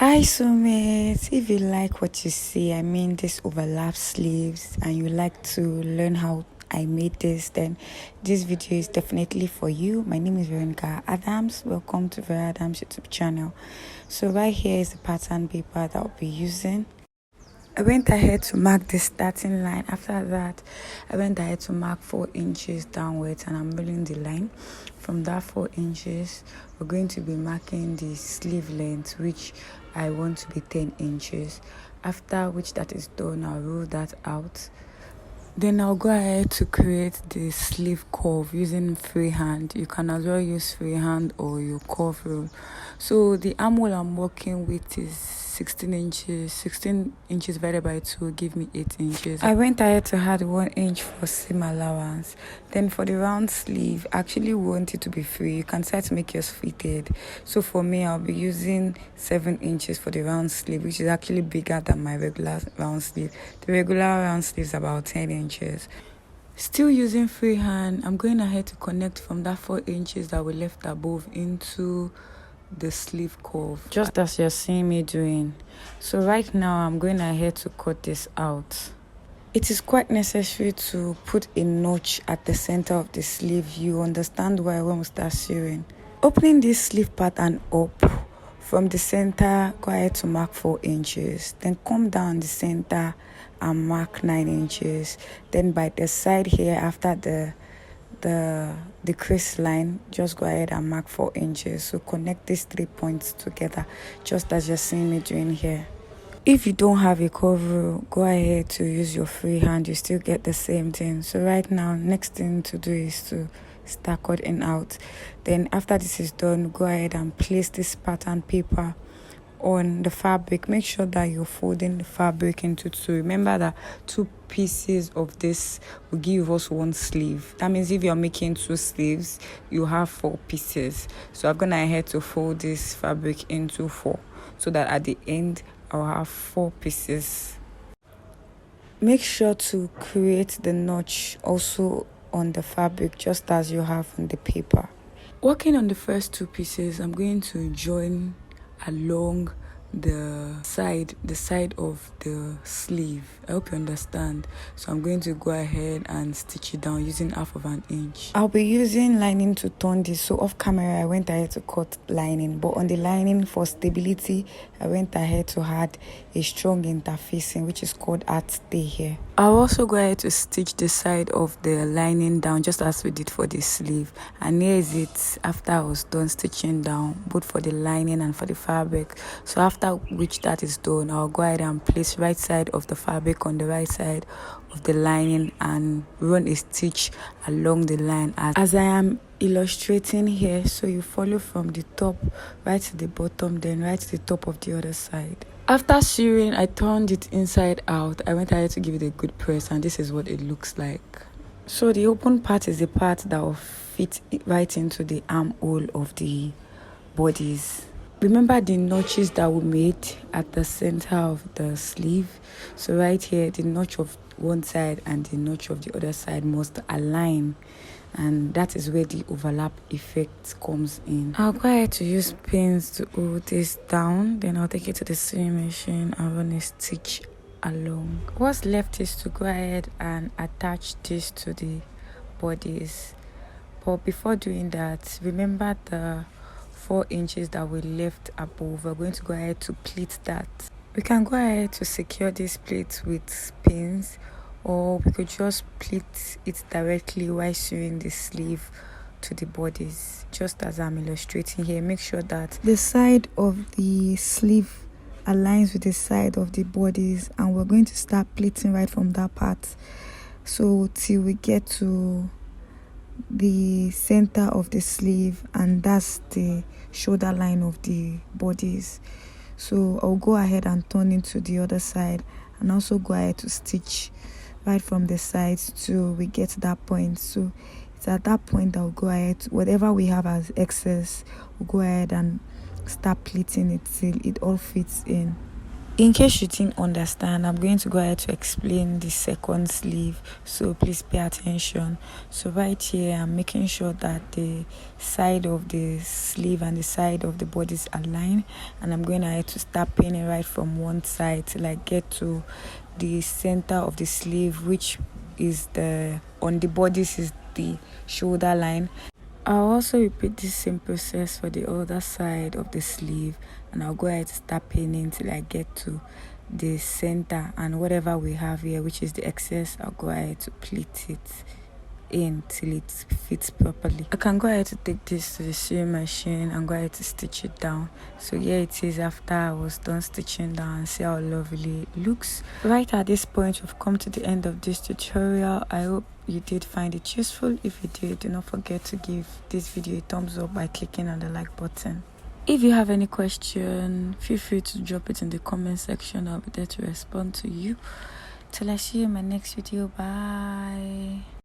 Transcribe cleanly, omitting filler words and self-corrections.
Hi, Summit. If you like what you see, I mean this overlap sleeves, and you like to learn how I made this, then this video is definitely for you. My name is Veronica Adams. Welcome to Vera Adams YouTube channel. So right here is the pattern paper that I'll be using. I went ahead to mark the starting line. After that, I went ahead to mark 4 inches downwards, and I'm rolling the line. From that 4 inches, we're going to be marking the sleeve length, which I want to be 10 inches. After which that is done, I'll roll that out. Then I'll go ahead to create the sleeve curve using freehand. You can as well use freehand or your curve rule. So the armhole I'm working with is 16 inches. 16 inches divided by 2 give me 8 inches. I went ahead to add 1 inch for seam allowance. Then for the round sleeve, I actually want it to be free. You can try to make yours fitted. So for me, I'll be using 7 inches for the round sleeve, which is actually bigger than my regular round sleeve. The regular round sleeve is about 10 inches. Still using freehand, I'm going ahead to connect from that 4 inches that we left above into the sleeve curve, just as you're seeing me doing. So right now I'm going ahead to cut this out. It is quite necessary to put a notch at the center of the sleeve. You understand why when we start sewing. Opening this sleeve pattern up from the center, go ahead to mark 4 inches, then come down the center and mark 9 inches. Then by the side here, after the crease line, just go ahead and mark 4 inches. So connect these 3 points together, just as you're seeing me doing here. If you don't have a curve rule, go ahead to use your free hand. You still get the same thing. So right now, next thing to do is to start cutting out. Then after this is done, go ahead and place this pattern paper on the fabric. Make sure that you're folding the fabric into 2. Remember that 2 pieces of this will give us 1 sleeve. That means if you're making 2 sleeves, you have 4 pieces. So I'm gonna ahead to fold this fabric into 4, so that at the end I'll have 4 pieces. Make sure to create the notch also on the fabric, just as you have on the paper. Working on the first 2 pieces, I'm going to join along the side of the sleeve. I hope you understand. So I'm going to go ahead and stitch it down using 1/2 inch. I'll be using lining to turn this. So off camera, I went ahead to cut lining, but on the lining for stability, I went ahead to add a strong interfacing, which is called art stay here. I'll also go ahead to stitch the side of the lining down, just as we did for the sleeve. And here is it after I was done stitching down, both for the lining and for the fabric. So after which that is done, I'll go ahead and place right side of the fabric on the right side of the lining and run a stitch along the line as I am illustrating here. So you follow from the top right to the bottom, then right to the top of the other side. After sewing, I turned it inside out. I went ahead to give it a good press, and this is what it looks like. So the open part is the part that will fit right into the armhole of the bodice. Remember the notches that we made at the center of the sleeve. So right here, the notch of one side and the notch of the other side must align, and that is where the overlap effect comes in. I'll go ahead to use pins to hold this down, then I'll take it to the sewing machine and run a stitch along. What's left is to go ahead and attach this to the bodice. But before doing that, remember the 4 inches that we left above. We're going to go ahead to pleat that. We can go ahead to secure this plate with pins, or we could just pleat it directly while sewing the sleeve to the bodice, just as I'm illustrating here. Make sure that the side of the sleeve aligns with the side of the bodice, and we're going to start pleating right from that part, so till we get to the center of the sleeve, and that's the shoulder line of the bodice. So I'll go ahead and turn into the other side, and also go ahead to stitch right from the sides till we get to that point. So it's at that point that we'll go ahead, whatever we have as excess, we'll go ahead and start pleating it till it all fits in. In case you didn't understand, I'm going to go ahead to explain the second sleeve, so please pay attention. So right here, I'm making sure that the side of the sleeve and the side of the bodice align, and I'm going ahead to start pinning right from one side till I get to the center of the sleeve, which is on the bodice is the shoulder line. I'll also repeat this same process for the other side of the sleeve, and I'll go ahead to start pinning till I get to the center, and whatever we have here, which is the excess, I'll go ahead to pleat it in till it fits properly. I can go ahead to take this to the sewing machine and go ahead to stitch it down. So here it is after I was done stitching down, and see how lovely it looks. Right at this point, we've come to the end of this tutorial. I hope you did find it useful. If you did, do not forget to give this video a thumbs up by clicking on the like button. If you have any question, feel free to drop it in the comment section. I'll be there to respond to you. Till I see you in my next video. Bye.